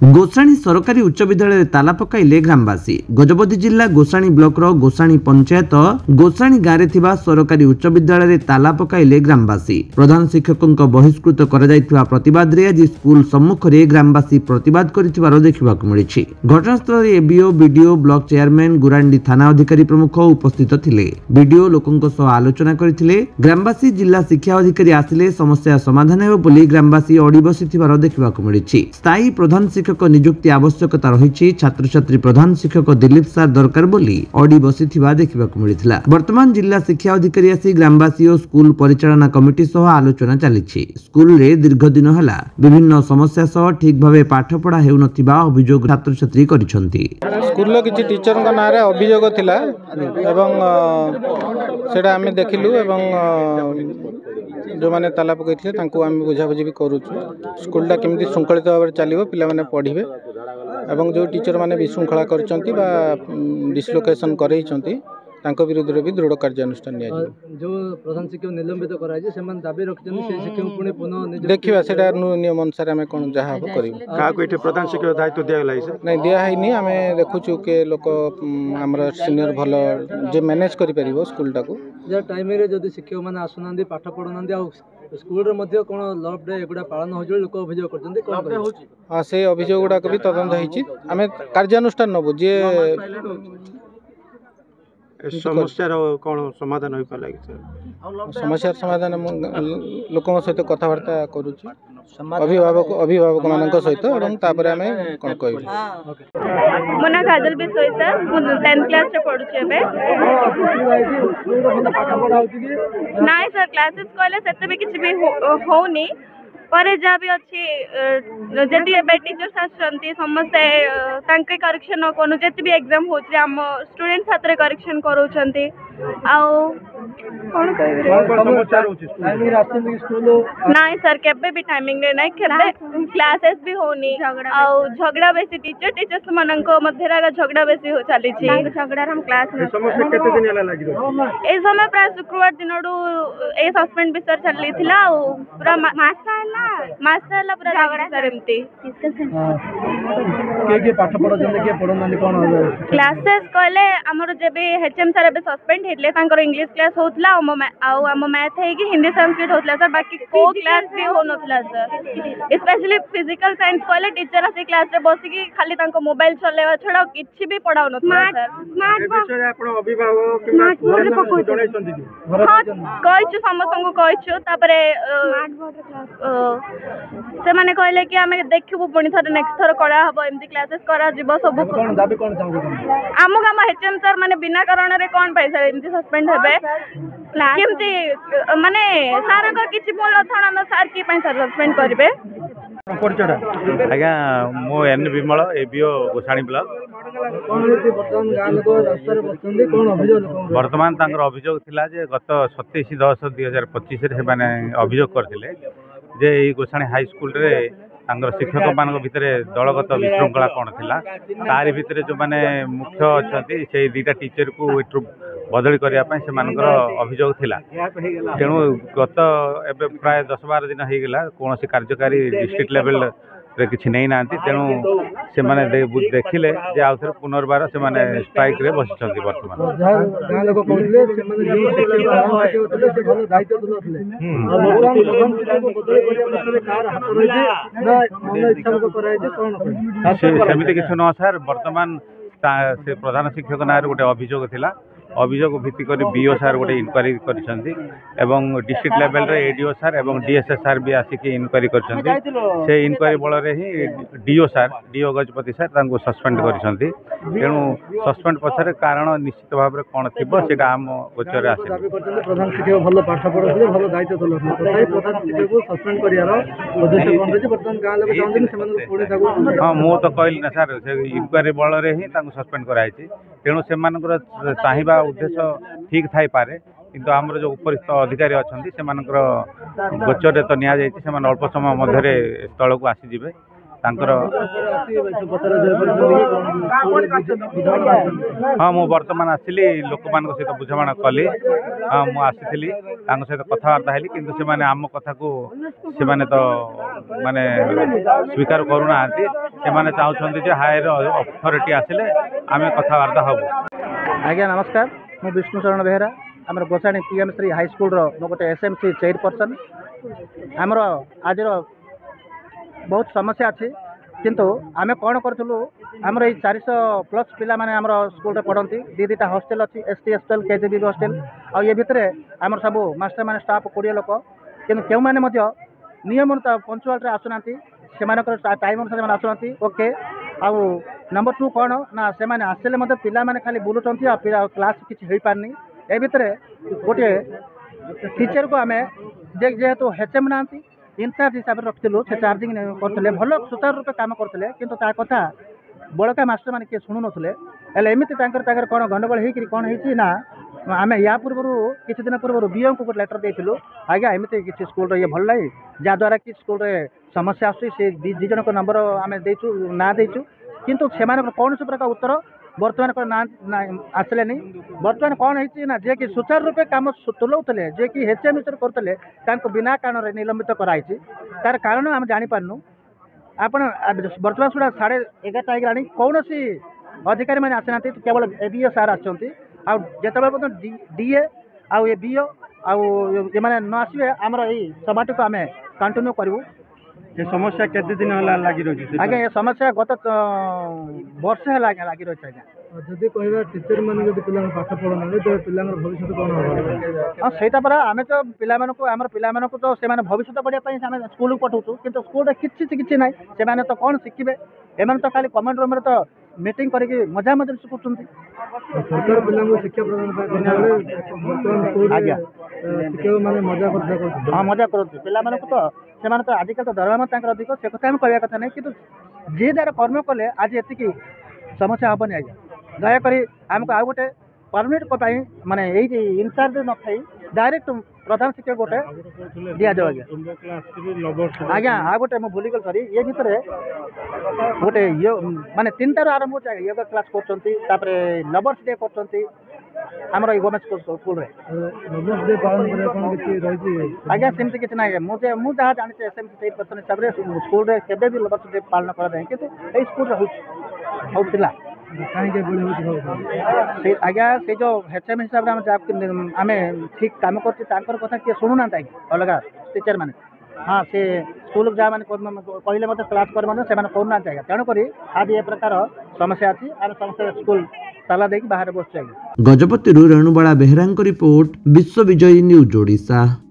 गोसाणी सरकारी उच्च विद्यालय ताला पकाइले ग्रामवासी। गजपति जिला गोसाणी ब्लॉक गोसाणी पंचायत गोसाणी गाँव में सरकारी उच्च विद्यालय ताला पकाइले ग्रामवासी। प्रधान शिक्षकों बहिष्कृत प्रतिवाद रे आज स्कूल सम्मुख में ग्रामवासी प्रतिवाद कर देखा मिली। घटनास्थल ABO BDO block chairman Gurandi थाना अधिकारी प्रमुख उपस्थित थिले। बीडीओ लोकों सह आलोचना करथिले। ग्रामवासी जिला शिक्षा अधिकारी आसिले समस्या समाधान हेबो बोली ग्रामवासी अड़ी बसिथिबार देखा मिली। स्थायी प्रधान शिक्षक नियुक्ति आवश्यकता रही। छात्र छात्री प्रधान शिक्षक दिलीप सार दरकार बोली अड़ी बसिथिबा देखा मिलता। वर्तमान जिला शिक्षा अधिकारी आसी ग्रामवासी और स्कूल परिचालना कमिटी सह आलोचना चली। स्कूल रे दीर्घ दिन है विभिन्न समस्या सह ठीक भाव पाठ पढ़ा हेउनथिबा अभियोग छात्र छात्री करिसंती। स्कूल किछि टीचर का नारे अभियोग थिला एवं सेटा आमे देखिलु एवं जो माने ताला पकईथे तांको आमे बुझाबुझी भी करूछु। स्कूलटा केमिति शृंखलित भाव में चलिबो पिला माने पढ़िबे एवं जो टीचर माने विशृंखला करचंती बा डिसलोकेशन करैचंती तांको विरुद्ध रे भी दृढ़ कार्यानुष्ठान निया जो प्रधान शिक्षक निलंबित कराई जे सेमान दाबी रखचंती से शिक्षक पुणे पुनः देखिबा सेटा नियम अनुसार आमे कोन जहा हो करिबो। का को इथे प्रधान शिक्षक दायित्व दिया गेला से नहीं दिया है नहीं। आमे देखुछु के लोक हमर सीनियर भलो जे मैनेज करि परिबो स्कूलटा को जे टाइम रे जदी शिक्षक माने आसुनांदी पाठ पढुनांदी आ स्कूल रे मध्ये कोन लॉफ डे एगुडा पालन हो जो लोक अभियोग करचंती कोन होची। हां से अभियोग गुडा को भी तदंत होईची। आमे कार्यानुष्ठान नबो जे समस्या कौन समाधान हो पाला कि समस्या समाधान लोकों सहित कथबार्ता करूची अभिभावक मानक सहित एवं तापर आमे कोन कहबी। मोना काजल बिसोई सर मु 10th क्लास रे पढुची एबे। नाइ सर क्लासेस कहले सेते भी किछि भी होनी पर जहाँ भी अच्छी जदि एबे टीचर्स आछंती समस्ते तांके करेक्शन कोन जति भी एग्जाम होछि हम स्टूडेंट हाथ रे करेक्शन करूछंती आउ कोन नाइ सर केबे भी टाइमिंग रे नाइ केबे क्लासेस भी होनी आउ झगड़ा बेसी टीचर्स माननको मध्य रा झगड़ा बेसी हो चली छी। झगड़ा हम क्लास में समस्या केते दिन हला लागि रहो ए समय प्राय शुक्रवार दिनडू ए सस्पेंड विषय चली थिला आउ पूरा मास्टर पूरा झगड़ा सर एमती के पाठ पढो जंदे के पढोनांदी कोन हो क्लासेस कहले हमर जेबे एचएम सर एबे सस्पेंड हेले तांकर इंग्लिश क्लास होतला आउ हम मैथ है कि हिंदी संस्कृत होतला सर बाकी को क्लास भी हो नथला सर। स्पेशली फिजिकल साइंस कहले टीचर आसी क्लास रे बसी कि खाली तांको मोबाइल चलेवा छडा किछि भी पढाउ नथला सर। स्मार्ट विषय आपण अभिभावक किना घर में जणाइछंती कि कहछु समस्त को कहछु तापरे से माने कहले कि हमें देखिबो पुणी थर नेक्स्ट थर करा हबो एमती क्लासेस करा जीवो सब कोन दाबी कोन चाहू आमु गाम एचएम सर माने बिना कारण रे कोन पैसा एमती सस्पेंड हेबे केमती माने सार को किछि बोल थणा न सर की पैसा सस्पेंड करबे। आज्ञा मो एन विमल एबीओ गोसाणी ब्लॉक वर्तमान तांकर अभियोग थिला जे गत 27/10/2025 रे माने अभियोग करथिले जे ई गोसाणी हाई स्कूल रे तांकर शिक्षक मान भितर दलगत विशृंखला कौन थिला तारि भितर जो माने मुख्य अछंती से दीटा टीचर को एटू बदली करिया पय से मानकर अभियोग थिला। तेणु गत एबे प्राय 10-12 दिन हो गला कौन कार्यकारी डिस्ट्रिक्ट लेवल रे किछि नै नांती। तेणु से माने देखिले जे आउथर पुनर्बार से माने स्ट्राइक रे बसिछंती। वर्तमान गां लोक कहले से माने जे से भलो दायित्व दलथले आ वर्तमान को बदली करिया पछरे कार हाथ रहि जे ना मन इच्छा को कराय जे कोन सेमिति किछु न सर। वर्तमान से प्रधान शिक्षक नार गोटे अभियोग थिला अभियोग भित्ति कर बीओ सार गोटे इनक्वारी करिसंती एवं डिस्ट्रिक्ट लेवल रे एडीओ सार एवं डीएसएस सार भी आसिक इनक्वारी करछंती। से इनक्वारी बल रे ही डीओ गजपति सार तांको सस्पेंड करिसंती। तेणु सस्पेंड पछरे कारण निश्चित भाव रे कोन थिबो सेटा हम गोचर आसे। प्रधान शिक्षक भलो पाठ पढोथले भलो दायित्व दलथले तथापि प्रधान शिक्षक को सस्पेंड करियार उद्देश्य कोन रे वर्तमान गां लोक चाहନ୍ତି सेमान पुणे ताको हां मो तो कहली ना सर से इनक्वारी बल रे ही तांको सस्पेंड कराइछि। तेणु से मानकर चाहिबा उद्देश्य ठीक थाई पारे किंतु आमर जो उपरिस्थ अधिकारी अच्छा से गोचर तो नि अल्प समय मध्य स्थल को आसीजे ତାଙ୍କର ହଁ ମୁଁ ବର୍ତ୍ତମାନ ଆସିଲି ଲୋକମାନଙ୍କ ସହିତ ବୁଝାମଣା କଲି ମୁଁ ଆସିଥିଲି ତାଙ୍କ ସହିତ କଥାବାର୍ତ୍ତା ହେଲି କିନ୍ତୁ ସେମାନେ ଆମ କଥାକୁ ସେମାନେ ତ ମାନେ ସ୍ୱୀକାର କରୁନାହାନ୍ତି ସେମାନେ ଚାହୁଁଛନ୍ତି ଯେ ହାୟର ଅଥରିଟି ଆସିଲେ ଆମେ କଥାବାର୍ତ୍ତା ହେବୁ। ଆଜ୍ଞା ନମସ୍କାର ମୁଁ ବିଷ୍ଣୁ ଚରଣ ବେହେରା ଆମର ଗୋସାଣୀ ପିଏମ୍3 ହାଇସ୍କୁଲର ମୁଁ ଗୋଟେ SMC ଚେୟାରପର୍ସନ୍ ଆମର ଆଜିର ବହୁତ ସମସ୍ୟା ଅଛି କିନ୍ତୁ ଆମେ କ'ଣ କରୁଥିଲୁ ଆମର ଏଇ 400+ ପିଲାମାନେ ଆମର ସ୍କୁଲରେ ପଢ଼ନ୍ତି ଦୁଇଟା ହଷ୍ଟେଲ ଅଛି ST ହଷ୍ଟେଲ KGB ହଷ୍ଟେଲ ଆଉ ଏ ଭିତରେ ଆମର ସବୁ ମାଷ୍ଟରମାନେ ଷ୍ଟାଫ୍ 20 ଲୋକ କିନ୍ତୁ କେଉଁମାନେ ମଧ୍ୟ ନିୟମିତ ପଞ୍ଚୁଆଲରେ ଆସୁନାହାନ୍ତି ସେମାନଙ୍କର ଟାଇମ୍ ଅନୁସାରେ ସେମାନେ ଆସୁନାହାନ୍ତି ଓକେ ଆଉ ନମ୍ବର 2 କ'ଣ ନା ସେମାନେ ଆସିଲେ ମଧ୍ୟ ପିଲାମାନେ ଖାଲି ବୁଲୁଛନ୍ତି ଆଉ କ୍ଲାସ୍ କିଛି ହେଇପାରୁନି ଏ ଭିତରେ ଗୋଟିଏ ଟିଚରକୁ ଆମେ ଯେହେତୁ HM ନାହାନ୍ତି ଇନଚାର୍ଜ ହିସାବରେ ରଖିଥିଲୁ ସେ ଚାର୍ଜିଂ କରୁଥିଲେ ଭଲ ସୁଚାରୁ ରୂପେ କାମ କରୁଥିଲେ କିନ୍ତୁ ତା କଥା ବଳକା ମାଷ୍ଟରମାନେ କିଏ ଶୁଣୁନଥିଲେ ହେଲେ ଏମିତି ତାଙ୍କର କ'ଣ ଗଣ୍ଡଗୋଳ ହେଇକିରି କ'ଣ ହେଇଛି ନା ଆମେ ୟା ପୂର୍ବରୁ କିଛି ଦିନ ପୂର୍ବରୁ BOଙ୍କୁ ଗୋଟେ ଲେଟର ଦେଇଥିଲୁ ଆଜ୍ଞା ଏମିତି କିଛି ସ୍କୁଲର ଇଏ ଭଲ ନାହିଁ ଯାହାଦ୍ୱାରା କି ସ୍କୁଲରେ ସମସ୍ୟା ଆସୁଛି ସେ ଦୁଇ ଜଣଙ୍କ ନମ୍ବର ଆମେ ଦେଇଛୁ ନାଁ ଦେଇଛୁ କିନ୍ତୁ ସେମାନଙ୍କର କୌଣସି ପ୍ରକାର ଉତ୍ତର ବର୍ତ୍ତମାନ ଆସିଲେନି ବର୍ତ୍ତମାନ କ'ଣ ହେଇଛି ନା ଯିଏକି ସୁଚାରୁ ରୂପେ କାମ ତୁଲାଉଥିଲେ ଯିଏକି HM ହିସାବରେ କରୁଥିଲେ ତାଙ୍କୁ ବିନା କାରଣରେ ନିଲମ୍ବିତ କରାଯାଇଛି ତାର କାରଣ ଆମେ ଜାଣିପାରୁନୁ ଆପଣ ବର୍ତ୍ତମାନ ସୁଦ୍ଧା 11:30 ହେଇଗଲାଣି କୌଣସି ଅଧିକାରୀମାନେ ଆସିନାହାନ୍ତି କେବଳ BO ସାର୍ ଆସିଛନ୍ତି ଆଉ ଯେତେବେଳେ ପର୍ଯ୍ୟନ୍ତ DA ଆଉ ଏ BO ଆଉ ଏମାନେ ନ ଆସିବେ ଆମର ଏଇ ସଭାଟିକୁ ଆମେ କଣ୍ଟିନ୍ୟୁ କରିବୁ। ଏ ସମସ୍ୟା କେତେ ଦିନ ହେଲା ଲାଗି ରହିଛି? ଆଜ୍ଞା ଏ ସମସ୍ୟା ଗତ ବର୍ଷେ ହେଲା ଆଜ୍ଞା ଲାଗି ରହିଛି ଆଜ୍ଞା। ଯଦି କହିବା ଟିଚର ମାନେ ଯଦି ପିଲାଙ୍କୁ ପାଠ ପଢ଼ୁନାହାନ୍ତି ତେବେ ପିଲାଙ୍କର ଭବିଷ୍ୟତ କ'ଣ ହେବ? ହଁ ସେଇଟା ପରା ଆମେ ତ ଆମର ପିଲାମାନଙ୍କୁ ତ ସେମାନେ ଭବିଷ୍ୟତ ପଢ଼ିବା ପାଇଁ ଆମେ ସ୍କୁଲକୁ ପଠାଉଛୁ କିନ୍ତୁ ସ୍କୁଲରେ କିଛି ନାହିଁ ସେମାନେ ତ କ'ଣ ଶିଖିବେ ଏମାନେ ତ ଖାଲି କମେଣ୍ଟ ରୁମ୍ରେ ତ ମିଟିଂ କରିକି ମଜା ମଜଲିସ କରୁଛନ୍ତି। ସରକାର ପିଲାଙ୍କୁ ଶିକ୍ଷା ପ୍ରଦାନ କଲାବେଳେ ବର୍ତ୍ତମାନ ଆଜ୍ଞା ଶିକ୍ଷକମାନେ ମଜା କରୁଛନ୍ତି। ହଁ ମଜା କରନ୍ତି ପିଲାମାନଙ୍କୁ ତ ସେମାନେ ତ ଆଜିକାଲି ତ ଦରମା ତାଙ୍କର ଅଧିକ ସେ କଥା ଆମେ କହିବା କଥା ନାହିଁ କିନ୍ତୁ ଯିଏ ଯାହାର କର୍ମ କଲେ ଆଜି ଏତିକି ସମସ୍ୟା ହେବନି ଆଜ୍ଞା ଦୟାକରି ଆମକୁ ଆଉ ଗୋଟେ ପରମାନେଣ୍ଟ ପାଇଁ ମାନେ ଏଇ ଇନଚାର୍ଜ ନଥାଇ ଡାଇରେକ୍ଟ ପ୍ରଧାନ ଶିକ୍ଷକ ଗୋଟେ ଦିଆଯାଉ ଆଜ୍ଞା। ଆଜ୍ଞା ଆଉ ଗୋଟେ ମୁଁ ଭୁଲିଗଲି ସରି ଏ ଭିତରେ ଗୋଟେ ମାନେ 3ଟାରୁ ଆରମ୍ଭ ହେଉଛି ଆଜ୍ଞା ୟୋଗା କ୍ଲାସ୍ କରୁଛନ୍ତି ତାପରେ ଲଭର୍ସ ଡେ କରୁଛନ୍ତି ଆମର ଏଇ ଗଭର୍ଣ୍ଣମେଣ୍ଟ ସ୍କୁଲରେ। ଲଭର୍ସ ଡେ ପାଳନ କରିବା କ'ଣ କିଛି ରହିଛି? ଆଜ୍ଞା ସେମିତି କିଛି ନାହିଁ ମୁଁ ଯାହା ଜାଣିଛି SMC ଚେୟାରପର୍ସନ୍ ହିସାବରେ ସ୍କୁଲରେ କେବେ ବି ଲଭର୍ସ ଡେ ପାଳନ କରାଯାଏ କିନ୍ତୁ ଏଇ ସ୍କୁଲରେ ହଉଥିଲା କାହିଁକି ଏଭଳି ହେଉଛି? ସେ ଆଜ୍ଞା ସେ ଯେଉଁ HM ହିସାବରେ ଆମେ ଠିକ୍ କାମ କରୁଛୁ ତାଙ୍କର କଥା କିଏ ଶୁଣୁନାହାନ୍ତି ଆଜ୍ଞା ଅଲଗା ଟିଚର ମାନେ ହଁ ସେ ସ୍କୁଲକୁ ଯାହା ମାନେ କହିଲେ ମଧ୍ୟ କ୍ଲାସ୍ କରି ମଧ୍ୟ ସେମାନେ କରୁନାହାନ୍ତି ଆଜ୍ଞା ତେଣୁକରି ଆଜି ଏ ପ୍ରକାର ସମସ୍ୟା ଅଛି ଆମେ ସମସ୍ତେ ସ୍କୁଲ ତାଲା ଦେଇକି ବାହାରେ ବସୁଛୁ ଆଜ୍ଞା। ଗଜପତିରୁ ରେଣୁବାଳା ବେହେରାଙ୍କ ରିପୋର୍ଟ ବିଶ୍ୱ ବିଜୟୀ ନ୍ୟୁଜ୍ ଓଡ଼ିଶା।